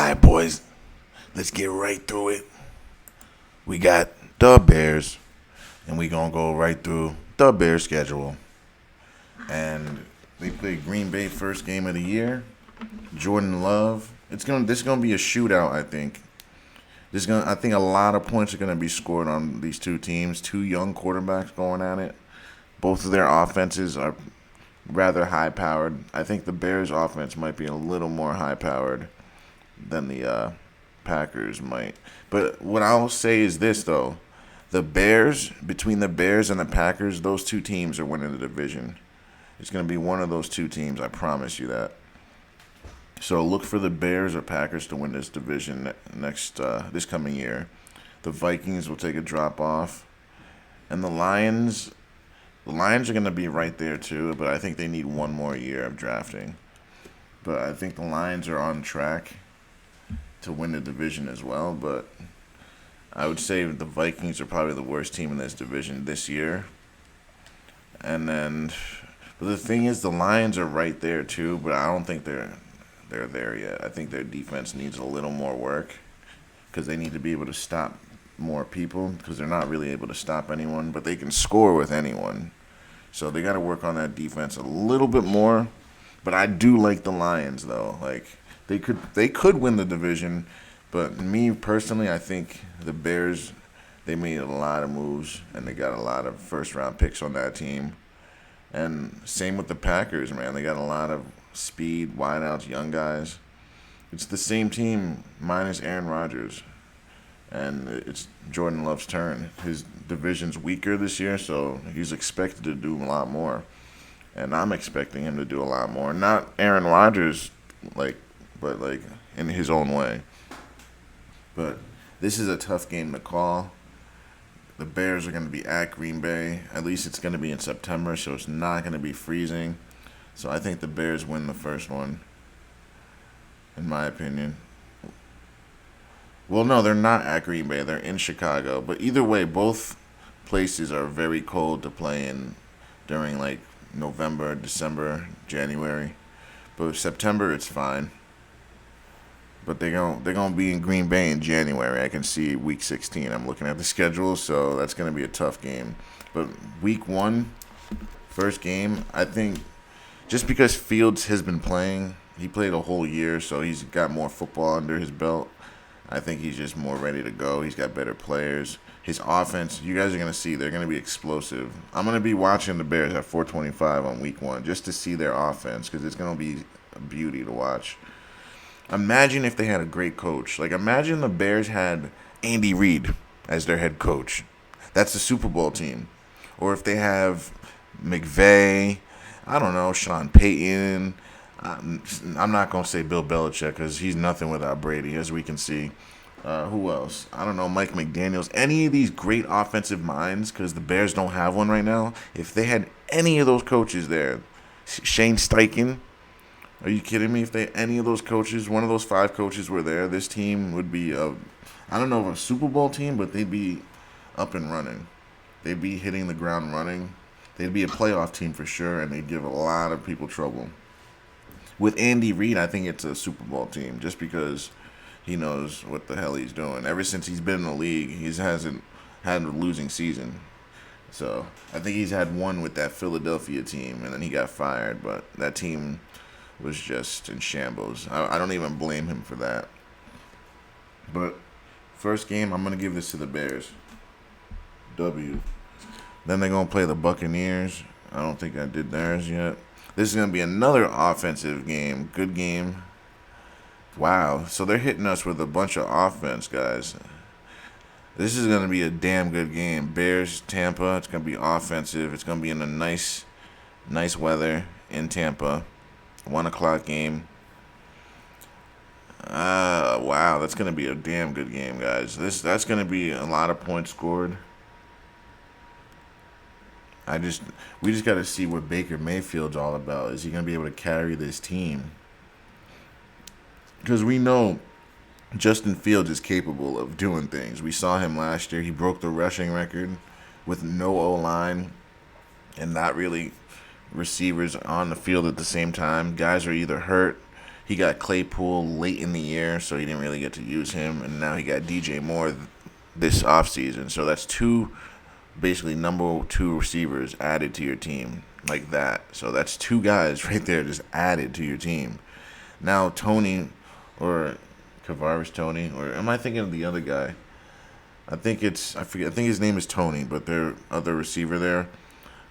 right, boys, let's get right through it. We got the Bears, and we gonna go right through the Bears schedule. And they play Green Bay first game of the year. Jordan Love. This is gonna be a shootout. I think. I think a lot of points are gonna be scored on these two teams. Two young quarterbacks going at it. Both of their offenses are rather high powered. I think the Bears' offense might be a little more high powered than the Packers might. But what I'll say is this though: between the Bears and the Packers, those two teams are winning the division. It's going to be one of those two teams. I promise you that. So look for the Bears or Packers to win this division this coming year. The Vikings will take a drop off, and the Lions. The Lions are going to be right there too, but I think they need one more year of drafting. But I think the Lions are on track to win the division as well. But I would say the Vikings are probably the worst team in this division this year. And then, but the thing is, the Lions are right there too. But I don't think they're there yet. I think their defense needs a little more work because they need to be able to stop more people because they're not really able to stop anyone, but they can score with anyone. So they got to work on that defense a little bit more. But I do like the Lions though. Like they could win the division, but me personally, I think the Bears they made a lot of moves and they got a lot of first round picks on that team. And same with the Packers, man. They got a lot of speed, wideouts, young guys. It's the same team minus Aaron Rodgers. And it's Jordan Love's turn. His division's weaker this year, so he's expected to do a lot more. And I'm expecting him to do a lot more. Not Aaron Rodgers, but in his own way. But this is a tough game to call. The Bears are going to be at Green Bay. At least it's going to be in September, so it's not going to be freezing. So I think the Bears win the first one, in my opinion. Well, no, they're not at Green Bay. They're in Chicago. But either way, both places are very cold to play in during like November, December, January. But September, it's fine. But they're gonna be in Green Bay in January. I can see week 16. I'm looking at the schedule, so that's gonna be a tough game. But week one, first game, I think just because Fields has been playing, he played a whole year, so he's got more football under his belt. I think he's just more ready to go. He's got better players. His offense, you guys are going to see, they're going to be explosive. I'm going to be watching the Bears at 425 on week one just to see their offense because it's going to be a beauty to watch. Imagine if they had a great coach. Like, imagine the Bears had Andy Reid as their head coach. That's the Super Bowl team. Or if they have McVay, I don't know, Sean Payton. I'm not going to say Bill Belichick because he's nothing without Brady, as we can see. Who else? I don't know, Mike McDaniels. Any of these great offensive minds, because the Bears don't have one right now. If they had any of those coaches there, Shane Steichen, are you kidding me? If any of those coaches, one of those five coaches were there, this team would be I don't know if a Super Bowl team, but they'd be up and running. They'd be hitting the ground running. They'd be a playoff team for sure, and they'd give a lot of people trouble. With Andy Reid, I think it's a Super Bowl team just because he knows what the hell he's doing. Ever since he's been in the league, he hasn't had a losing season. So I think he's had one with that Philadelphia team, and then he got fired. But that team was just in shambles. I don't even blame him for that. But first game, I'm going to give this to the Bears. W. Then they're going to play the Buccaneers. I don't think I did theirs yet. This is going to be another offensive game. Good game. Wow. So they're hitting us with a bunch of offense, guys. This is going to be a damn good game. Bears, Tampa. It's going to be offensive. It's going to be in a nice weather in Tampa. 1 o'clock game. Wow. That's going to be a damn good game, guys. That's going to be a lot of points scored. We just got to see what Baker Mayfield's all about. Is he going to be able to carry this team? Because we know Justin Fields is capable of doing things. We saw him last year. He broke the rushing record with no O-line and not really receivers on the field at the same time. Guys are either hurt, He got Claypool late in the year, so he didn't really get to use him, and now he got DJ Moore this offseason. So that's two basically number two receivers added to your team like that. So that's two guys right there just added to your team. Now Tony or Kavaris Tony, or am I thinking of the other guy? I forget. I think his name is Tony, but their other receiver there,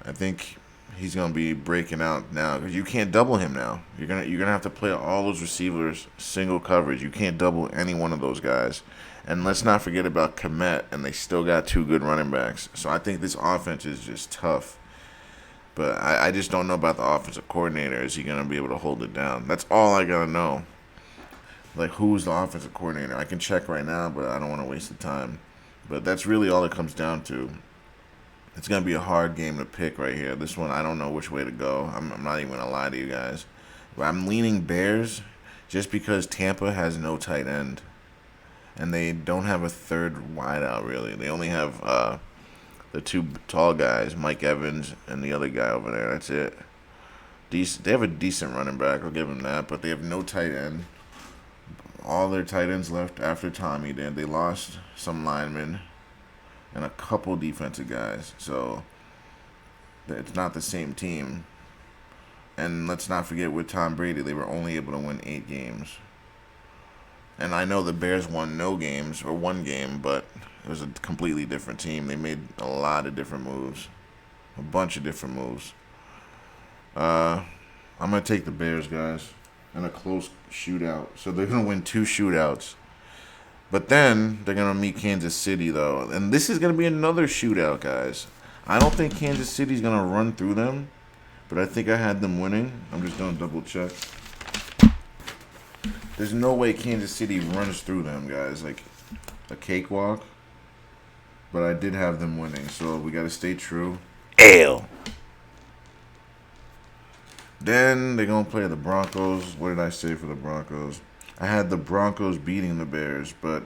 I think he's gonna be breaking out now because you can't double him now. You're gonna have to play all those receivers single coverage. You can't double any one of those guys. And let's not forget about Komet, and they still got two good running backs. So I think this offense is just tough. But I just don't know about the offensive coordinator. Is he gonna be able to hold it down? That's all I gotta know. Like, who's the offensive coordinator? I can check right now, but I don't want to waste the time. But that's really all it comes down to. It's going to be a hard game to pick right here. This one, I don't know which way to go. I'm not even going to lie to you guys. But I'm leaning Bears just because Tampa has no tight end. And they don't have a third wideout, really. They only have the two tall guys, Mike Evans and the other guy over there. That's it. They have a decent running back. I'll give them that. But they have no tight end. All their tight ends left after Tommy did. They lost some linemen and a couple defensive guys. So it's not the same team. And let's not forget with Tom Brady, they were only able to win 8 games. And I know the Bears won no games or 1 game, but it was a completely different team. They made a lot of different moves, a bunch of different moves. I'm going to take the Bears, guys, in a close shootout. So they're going to win 2 shootouts. But then they're going to meet Kansas City, though. And this is going to be another shootout, guys. I don't think Kansas City's going to run through them. But I think I had them winning. I'm just going to double check. There's no way Kansas City runs through them, guys. Like a cakewalk. But I did have them winning. So we got to stay true. L. Then they're going to play the Broncos. What did I say for the Broncos? I had the Broncos beating the Bears, but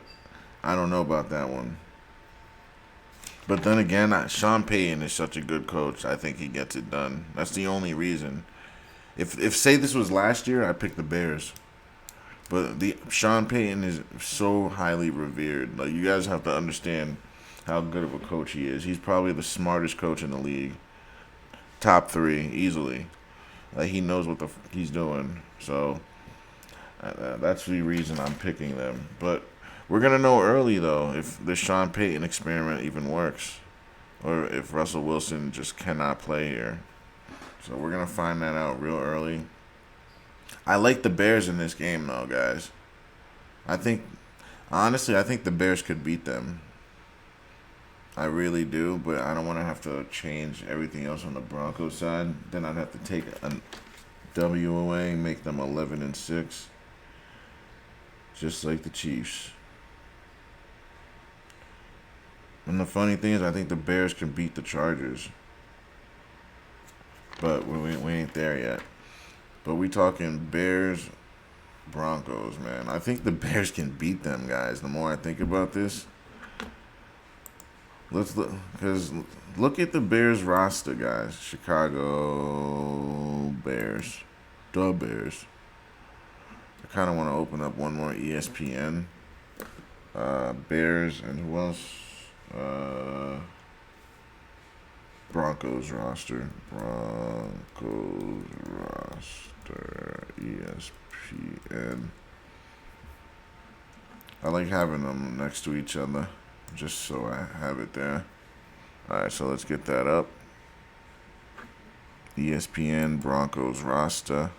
I don't know about that one. But then again, Sean Payton is such a good coach. I think he gets it done. That's the only reason. If say this was last year, I'd pick the Bears. But Sean Payton is so highly revered. Like, you guys have to understand how good of a coach he is. He's probably the smartest coach in the league. Top 3, easily. Like, he knows what he's doing. So that's the reason I'm picking them. But we're going to know early, though, if the Sean Payton experiment even works. Or if Russell Wilson just cannot play here. So we're going to find that out real early. I like the Bears in this game, though, guys. Honestly, I think the Bears could beat them. I really do, but I don't want to have to change everything else on the Broncos side. Then I'd have to take a W away, make them 11-6, just like the Chiefs. And the funny thing is, I think the Bears can beat the Chargers, but we ain't there yet. But we talking Bears, Broncos, man. I think the Bears can beat them, guys. The more I think about this. Let's look, because look at the Bears roster, guys. Chicago Bears. The Bears. I kind of want to open up one more ESPN. Bears and who else? Broncos roster. Broncos roster. ESPN. I like having them next to each other. Just so I have it there. Alright, so let's get that up. ESPN Broncos roster.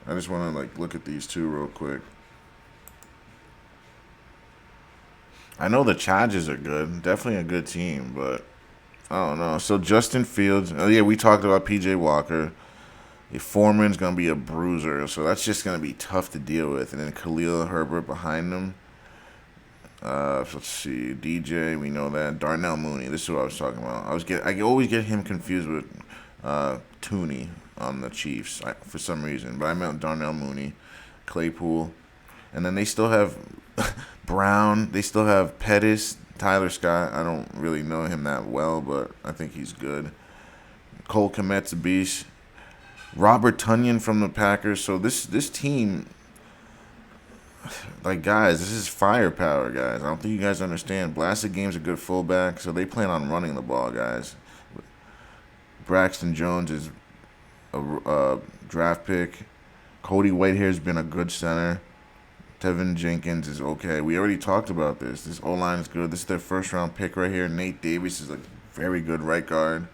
I just want to look at these two real quick. I know the Chargers are good. Definitely a good team, but I don't know. So Justin Fields. Oh yeah, we talked about PJ Walker. Foreman's going to be a bruiser, so that's just going to be tough to deal with. And then Khalil Herbert behind them. Let's see, DJ, we know that. Darnell Mooney, this is what I was talking about. I always get him confused with Tooney on the Chiefs for some reason, but I meant Darnell Mooney, Claypool, and then they still have Brown. They still have Pettis, Tyler Scott. I don't really know him that well, but I think he's good. Cole Kmet's a beast. Robert Tunyon from the Packers. So this team, like, guys, this is firepower, guys. I don't think you guys understand. Blasted Game's a good fullback, so they plan on running the ball, guys. Braxton Jones is a draft pick. Cody Whitehair's been a good center. Tevin Jenkins is okay. We already talked about this. This O-line is good. This is their first round pick right here. Nate Davis is a very good right guard.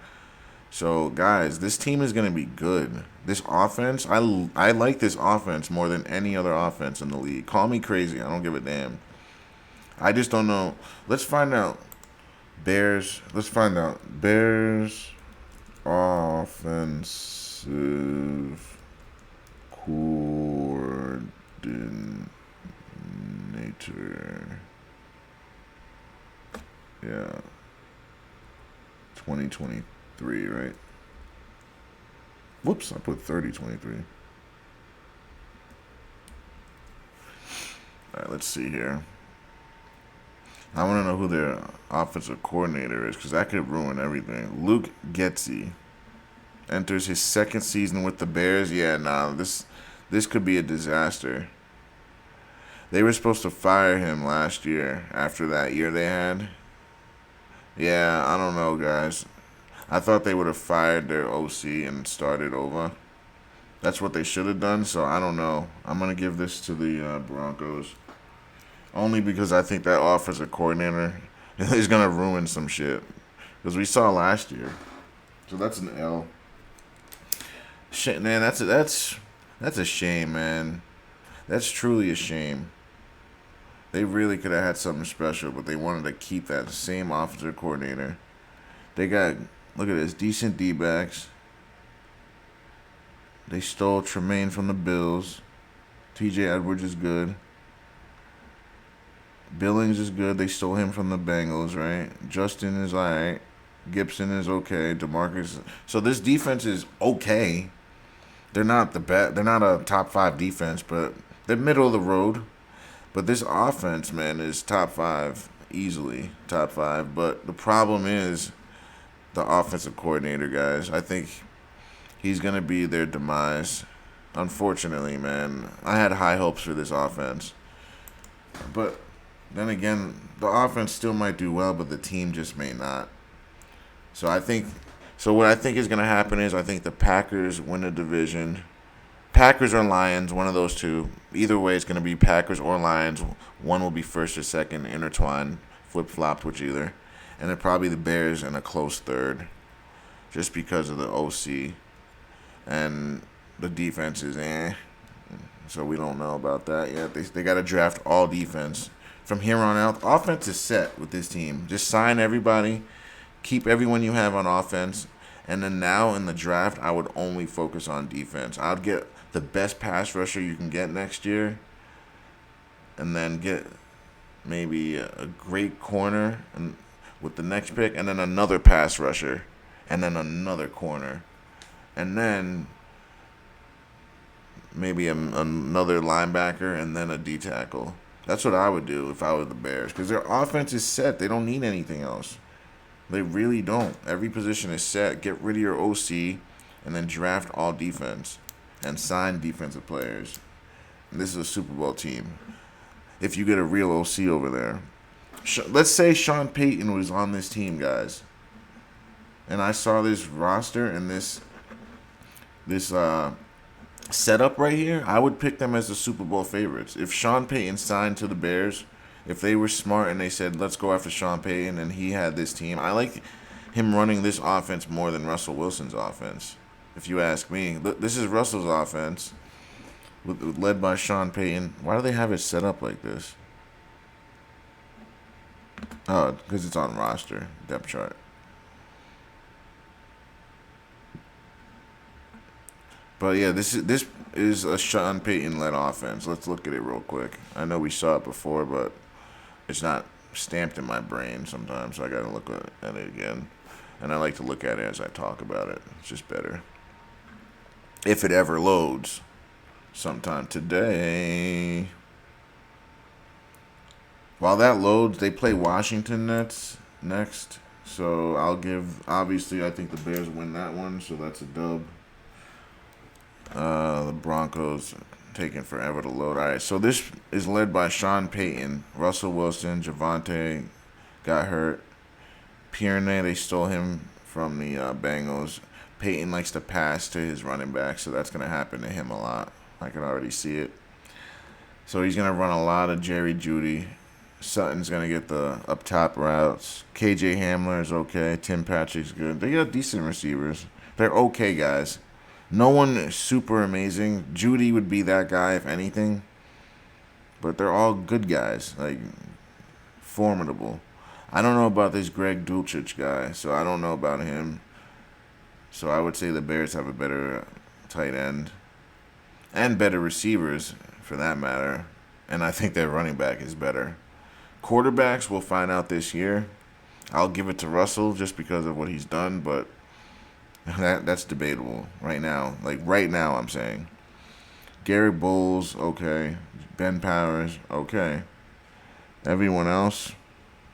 So, guys, this team is going to be good. This offense, I like this offense more than any other offense in the league. Call me crazy. I don't give a damn. I just don't know. Let's find out. Bears. Let's find out. Bears offensive coordinator. Yeah. 2023, right? Whoops, I put 3023. All right, let's see here. I want to know who their offensive coordinator is because that could ruin everything. Luke Getsy enters his second season with the Bears. Yeah, nah, this could be a disaster. They were supposed to fire him last year after that year they had. Yeah, I don't know, guys. I thought they would have fired their OC and started over. That's what they should have done, so I don't know. I'm going to give this to the Broncos. Only because I think that offensive coordinator is going to ruin some shit. Because we saw last year. So that's an L. Man, that's a shame, man. That's truly a shame. They really could have had something special, but they wanted to keep that same offensive coordinator. They got, look at this, decent D-backs. They stole Tremaine from the Bills. TJ Edwards is good. Billings is good. They stole him from the Bengals, right? Justin is alright. Gibson is okay. DeMarcus. So this defense is okay. They're not the best. They're not a top 5 defense, but they're middle of the road. But this offense, man, is top 5 easily. Top 5. But the problem is the offensive coordinator, guys. I think he's gonna be their demise. Unfortunately, man. I had high hopes for this offense, but then again, the offense still might do well, but the team just may not. So what I think is going to happen is I think the Packers win the division. Packers or Lions, one of those two. Either way, it's going to be Packers or Lions. One will be first or second, intertwined, flip-flopped with either. And then probably the Bears in a close third, just because of the OC. And the defense is so we don't know about that yet. They got to draft all defense. From here on out, offense is set with this team. Just sign everybody, keep everyone you have on offense, and then now in the draft, I would only focus on defense. I'd get the best pass rusher you can get next year, and then get maybe a great corner and with the next pick, and then another pass rusher, and then another corner, and then maybe another linebacker, and then a D tackle. That's what I would do if I were the Bears, because their offense is set. They don't need anything else. They really don't. Every position is set. Get rid of your OC, and then draft all defense, and sign defensive players. And this is a Super Bowl team. If you get a real OC over there. Let's say Sean Payton was on this team, guys, and I saw this roster and this setup right here, I would pick them as the Super Bowl favorites. If Sean Payton signed to the Bears, if they were smart and they said, let's go after Sean Payton, and he had this team, I like him running this offense more than Russell Wilson's offense, if you ask me. This is Russell's offense, led by Sean Payton. Why do they have it set up like this? Oh, because it's on roster, depth chart. But yeah, this is a Sean Payton-led offense. Let's look at it real quick. I know we saw it before, but it's not stamped in my brain sometimes, so I got to look at it again. And I like to look at it as I talk about it. It's just better. If it ever loads sometime today. While that loads, they play Washington Nets next. So obviously, I think the Bears win that one, so that's a dub. The Broncos taking forever to load. All right, so this is led by Sean Payton, Russell Wilson, Javante got hurt. Pierney, they stole him from the Bengals. Peyton likes to pass to his running back, so that's going to happen to him a lot. I can already see it. So he's going to run a lot of Jerry Judy. Sutton's going to get the up top routes. KJ Hamler is okay. Tim Patrick's good. They got decent receivers. They're okay guys. No one is super amazing. Judy would be that guy if anything. But they're all good guys. Like, formidable. I don't know about this Greg Dulcich guy, so I don't know about him. So I would say the Bears have a better tight end and better receivers for that matter. And I think their running back is better. Quarterbacks we'll find out this year. I'll give it to Russell just because of what he's done, but that's debatable right now. Like right now, I'm saying. Gary Bowles, okay. Ben Powers, okay. Everyone else,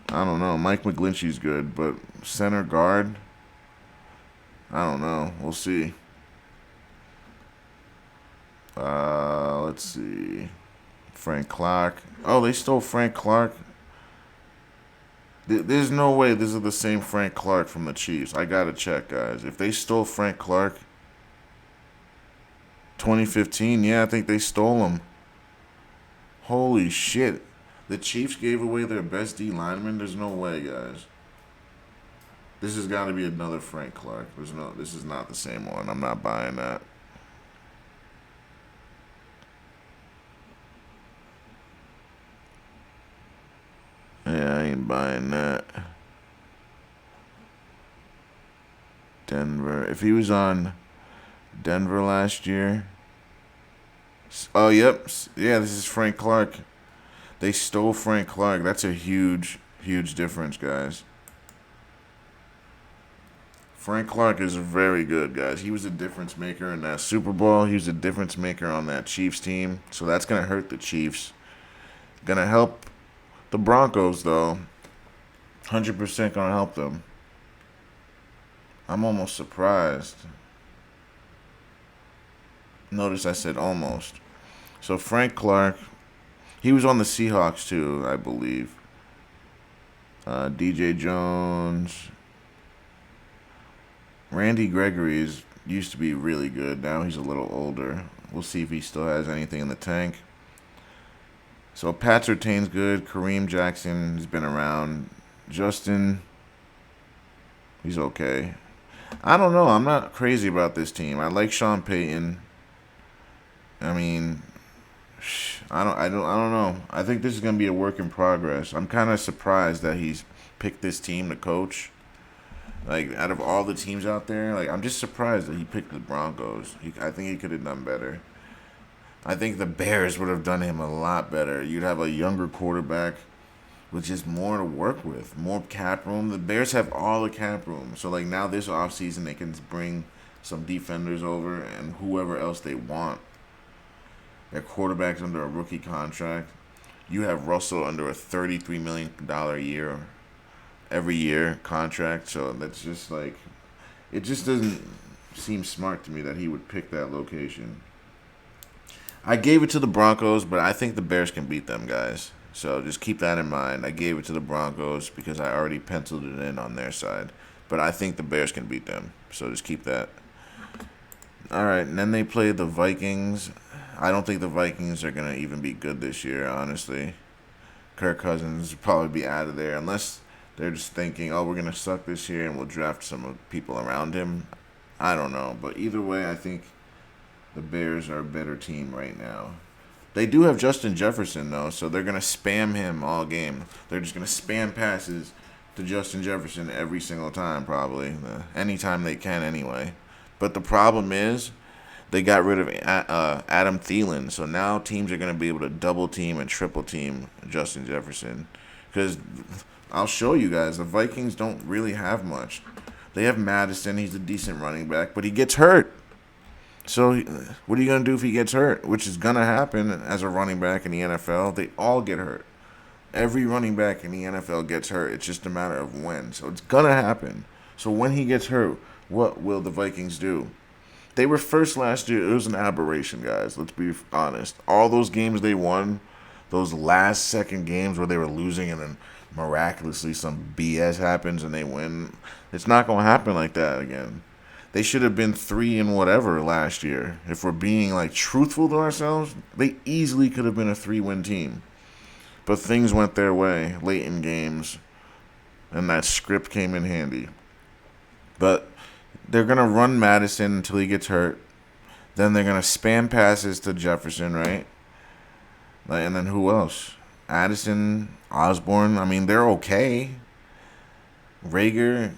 I don't know. Mike McGlinchey's good, but center guard, I don't know. We'll see. Let's see. Frank Clark. Oh, they stole Frank Clark. There's no way this is the same Frank Clark from the Chiefs. I gotta check, guys. If they stole Frank Clark, 2015, yeah, I think they stole him. Holy shit. The Chiefs gave away their best D lineman? There's no way, guys. This has got to be another Frank Clark. This is not the same one. I'm not buying that. Yeah, I ain't buying that. Denver. If he was on Denver last year. Oh, yep. Yeah, this is Frank Clark. They stole Frank Clark. That's a huge, huge difference, guys. Frank Clark is very good, guys. He was a difference maker in that Super Bowl. He was a difference maker on that Chiefs team. So that's going to hurt the Chiefs. Going to help the Broncos, though. 100% going to help them. I'm almost surprised. Notice I said almost. So Frank Clark, he was on the Seahawks too, I believe. DJ Jones. Randy Gregory used to be really good. Now he's a little older. We'll see if he still has anything in the tank. So Pat Surtain's good. Kareem Jackson has been around. Justin, he's okay. I don't know. I'm not crazy about this team. I like Sean Payton. I mean, I don't know. I think this is gonna be a work in progress. I'm kind of surprised that he's picked this team to coach. Like out of all the teams out there, like I'm just surprised that he picked the Broncos. I think he could have done better. I think the Bears would have done him a lot better. You'd have a younger quarterback with just more to work with, more cap room. The Bears have all the cap room. So like now this offseason they can bring some defenders over and whoever else they want. Their quarterback's under a rookie contract. You have Russell under a $33 million a year, every year contract. So that's just like, it just doesn't seem smart to me that he would pick that location. I gave it to the Broncos, but I think the Bears can beat them, guys. So just keep that in mind. I gave it to the Broncos because I already penciled it in on their side. But I think the Bears can beat them. So just keep that. All right, and then they play the Vikings. I don't think the Vikings are going to even be good this year, honestly. Kirk Cousins will probably be out of there unless they're just thinking, oh, we're going to suck this year and we'll draft some people around him. I don't know. But either way, I think the Bears are a better team right now. They do have Justin Jefferson, though, so they're going to spam him all game. They're just going to spam passes to Justin Jefferson every single time, probably. Anytime they can, anyway. But the problem is they got rid of Adam Thielen, so now teams are going to be able to double team and triple team Justin Jefferson. Because I'll show you guys, the Vikings don't really have much. They have Madison, he's a decent running back, but he gets hurt. So what are you going to do if he gets hurt? Which is going to happen as a running back in the NFL. They all get hurt. Every running back in the NFL gets hurt. It's just a matter of when. So it's going to happen. So when he gets hurt, what will the Vikings do? They were first last year. It was an aberration, guys. Let's be honest. All those games they won, those last second games where they were losing and then miraculously some BS happens and they win. It's not going to happen like that again. They should have been 3 and whatever last year. If we're being like truthful to ourselves, they easily could have been a 3-win team. But things went their way late in games, and that script came in handy. But they're going to run Madison until he gets hurt. Then they're going to spam passes to Jefferson, right? And then who else? Addison, Osborne. I mean, they're okay. Rager,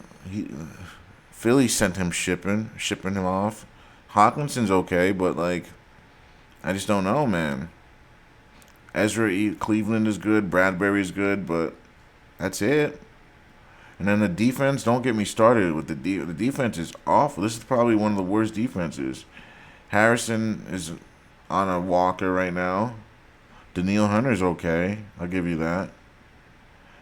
Philly sent him shipping him off. Hawkinson's okay, but like, I just don't know, man. Cleveland is good. Bradbury's good, but that's it. And then the defense, don't get me started with the defense is awful. This is probably one of the worst defenses. Harrison is on a walker right now. Daniil Hunter's okay. I'll give you that.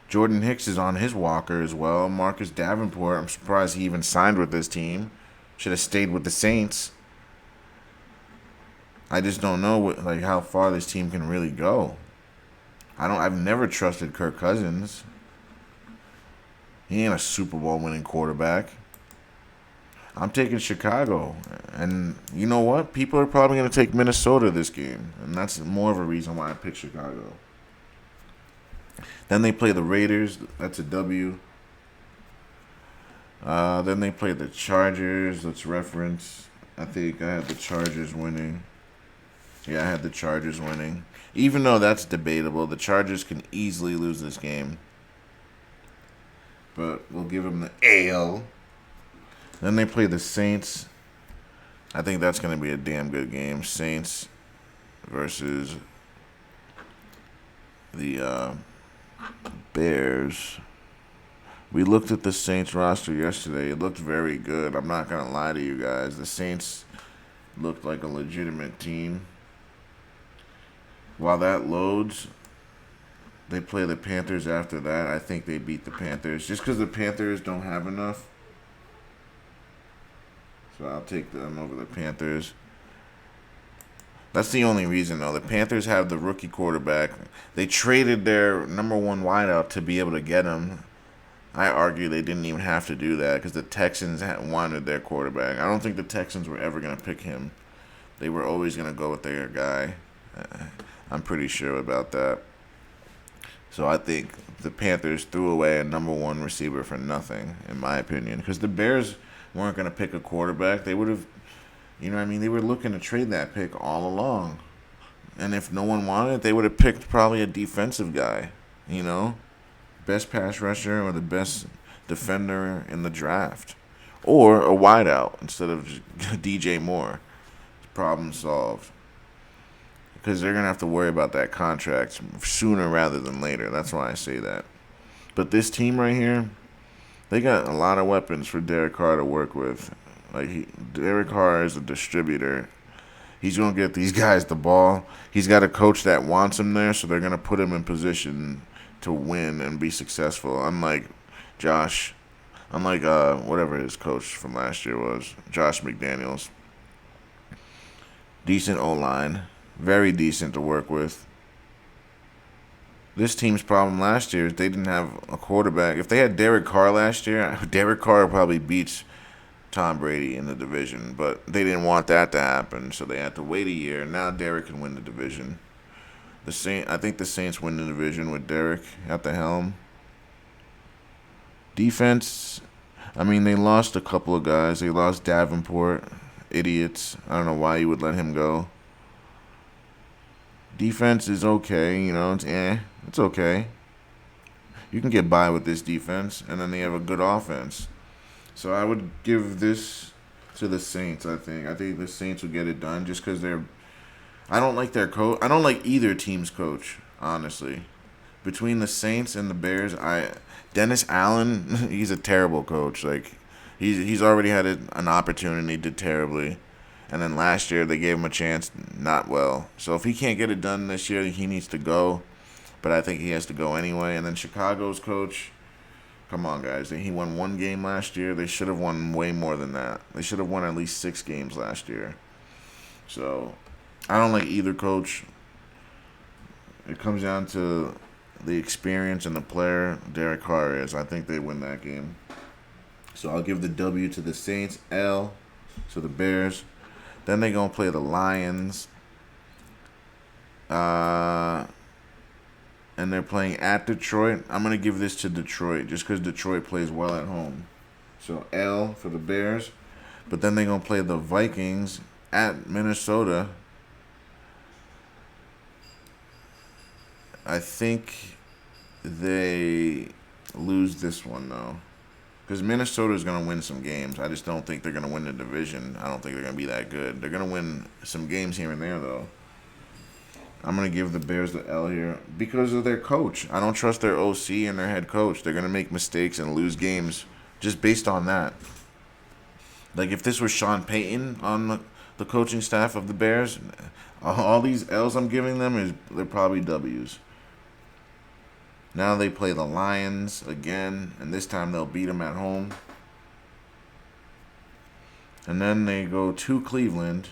Jordan Hicks is on his walker as well. Marcus Davenport, I'm surprised he even signed with this team. Should have stayed with the Saints. I just don't know how far this team can really go. I've never trusted Kirk Cousins. He ain't a Super Bowl winning quarterback. I'm taking Chicago. And you know what? People are probably going to take Minnesota this game. And that's more of a reason why I picked Chicago. Then they play the Raiders. That's a W. Then they play the Chargers. Let's reference. I think I had the Chargers winning. Yeah, I had the Chargers winning. Even though that's debatable, the Chargers can easily lose this game. But we'll give them the AL. Then they play the Saints. I think that's going to be a damn good game. Saints versus the Bears. We looked at the Saints roster yesterday. It looked very good. I'm not going to lie to you guys. The Saints looked like a legitimate team. While that loads, they play the Panthers after that. I think they beat the Panthers. Just because the Panthers don't have enough. So I'll take them over the Panthers. That's the only reason, though. The Panthers have the rookie quarterback. They traded their number 1 wideout to be able to get him. I argue they didn't even have to do that because the Texans wanted their quarterback. I don't think the Texans were ever going to pick him. They were always going to go with their guy. I'm pretty sure about that. So I think the Panthers threw away a number 1 receiver for nothing, in my opinion. Because the Bears weren't going to pick a quarterback. They would have, you know what I mean? They were looking to trade that pick all along. And if no one wanted it, they would have picked probably a defensive guy, you know? Best pass rusher or the best defender in the draft. Or a wideout instead of DJ Moore. Problem solved. Because they're going to have to worry about that contract sooner rather than later. That's why I say that. But this team right here, they got a lot of weapons for Derek Carr to work with. Derek Carr is a distributor. He's going to get these guys the ball. He's got a coach that wants him there, so they're going to put him in position to win and be successful. Unlike whatever his coach from last year was, Josh McDaniels. Decent O-line. Very decent to work with. This team's problem last year is they didn't have a quarterback. If they had Derek Carr last year, Derek Carr probably beats Tom Brady in the division. But they didn't want that to happen, so they had to wait a year. Now Derek can win the division. I think the Saints win the division with Derek at the helm. Defense, I mean, they lost a couple of guys. They lost Davenport. Idiots. I don't know why you would let him go. Defense is okay, you know, it's okay. You can get by with this defense, and then they have a good offense. So I would give this to the Saints, I think. I think the Saints will get it done just because I don't like their coach. I don't like either team's coach, honestly. Between the Saints and the Bears, Dennis Allen, he's a terrible coach. He's already had an opportunity, did terribly. And then last year, they gave him a chance, not well. So if he can't get it done this year, he needs to go. But I think he has to go anyway. And then Chicago's coach, Come on, guys. He won one game last year. They should have won way more than that. They should have won at least 6 games last year. So, I don't like either coach. It comes down to the experience and the player Derek Carr is. I think they win that game. So, I'll give the W to the Saints, L to the Bears. Then they're going to play the Lions. And they're playing at Detroit. I'm going to give this to Detroit just because Detroit plays well at home. So L for the Bears. But then they're going to play the Vikings at Minnesota. I think they lose this one, though. Because Minnesota is going to win some games. I just don't think they're going to win the division. I don't think they're going to be that good. They're going to win some games here and there, though. I'm going to give the Bears the L here because of their coach. I don't trust their OC and their head coach. They're going to make mistakes and lose games just based on that. Like, if this was Sean Payton on the coaching staff of the Bears, all these L's I'm giving them, they're probably W's. Now they play the Lions again, and this time they'll beat them at home. And then they go to Cleveland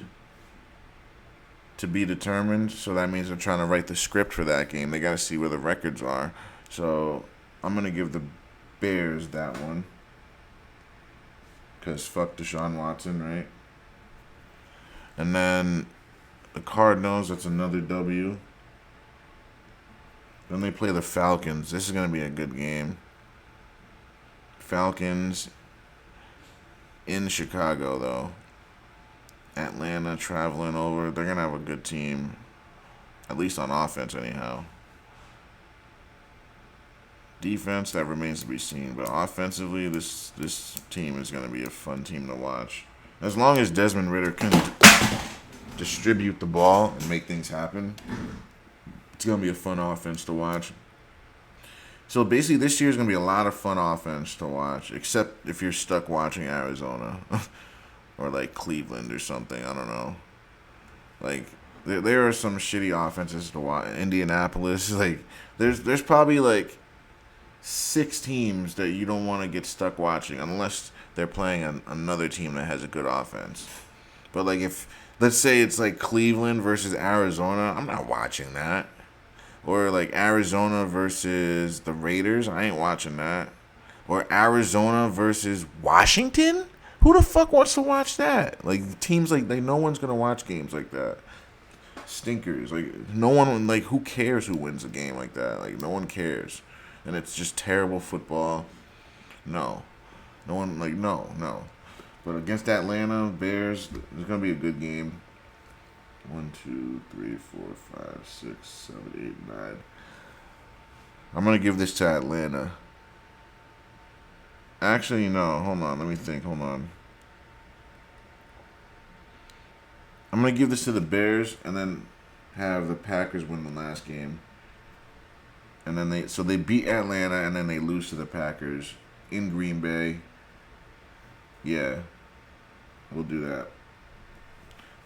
to be determined, so that means they're trying to write the script for that game. They got to see where the records are. So I'm going to give the Bears that one. Because fuck Deshaun Watson, right? And then the Cardinals, that's another W. Then they play the Falcons. This is going to be a good game. Falcons in Chicago, though. Atlanta traveling over. They're going to have a good team. At least on offense, anyhow. Defense, that remains to be seen. But offensively, this team is going to be a fun team to watch. As long as Desmond Ridder can distribute the ball and make things happen, it's going to be a fun offense to watch. So basically, this year is going to be a lot of fun offense to watch, except if you're stuck watching Arizona. Or like Cleveland or something. I don't know. Like there are some shitty offenses to watch. Indianapolis. Like there's probably like 6 teams that you don't want to get stuck watching unless they're playing another team that has a good offense. But like if let's say it's like Cleveland versus Arizona, I'm not watching that. Or like Arizona versus the Raiders, I ain't watching that. Or Arizona versus Washington. Who the fuck wants to watch that? Like teams like no one's gonna watch games like that. Stinkers. Like no one. Like who cares who wins a game like that? Like no one cares, and it's just terrible football. No one. Like no. But against Atlanta Bears, it's gonna be a good game. 1, 2, 3, 4, 5, 6, 7, 8, 9. I'm gonna give this to Atlanta. Actually, no. Hold on. Let me think. Hold on. I'm going to give this to the Bears and then have the Packers win the last game. And then they beat Atlanta and then they lose to the Packers in Green Bay. Yeah. We'll do that.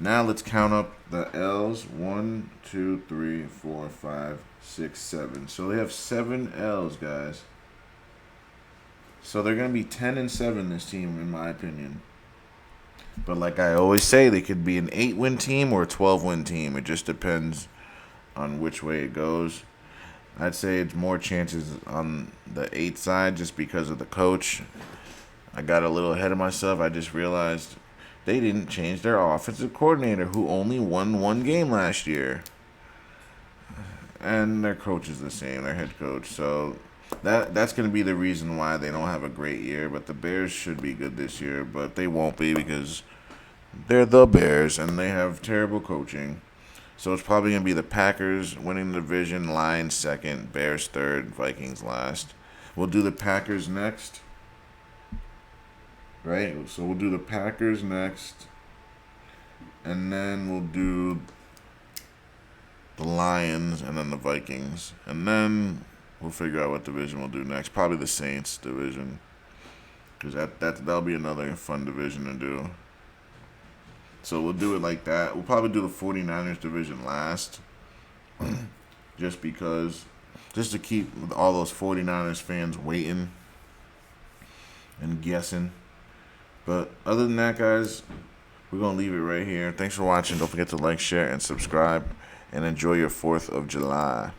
Now let's count up the L's. 1, 2, 3, 4, 5, 6, 7. So they have 7 L's, guys. So they're going to be 10-7, this team, in my opinion. But like I always say, they could be an 8-win team or a 12-win team. It just depends on which way it goes. I'd say it's more chances on the 8 side just because of the coach. I got a little ahead of myself. I just realized they didn't change their offensive coordinator, who only won 1 game last year. And their coach is the same, their head coach. So that's going to be the reason why they don't have a great year. But the Bears should be good this year, but they won't be because they're the Bears and they have terrible coaching. So it's probably going to be the Packers winning the division, Lions second, Bears third, Vikings last. We'll do the Packers next. Right? So we'll do the Packers next. And then we'll do the Lions and then the Vikings. And then we'll figure out what division we'll do next. Probably the Saints division. Because that'll be another fun division to do. So we'll do it like that. We'll probably do the 49ers division last. Just to keep all those 49ers fans waiting. and guessing. But other than that, guys, we're going to leave it right here. Thanks for watching. Don't forget to like, share, and subscribe. And enjoy your 4th of July.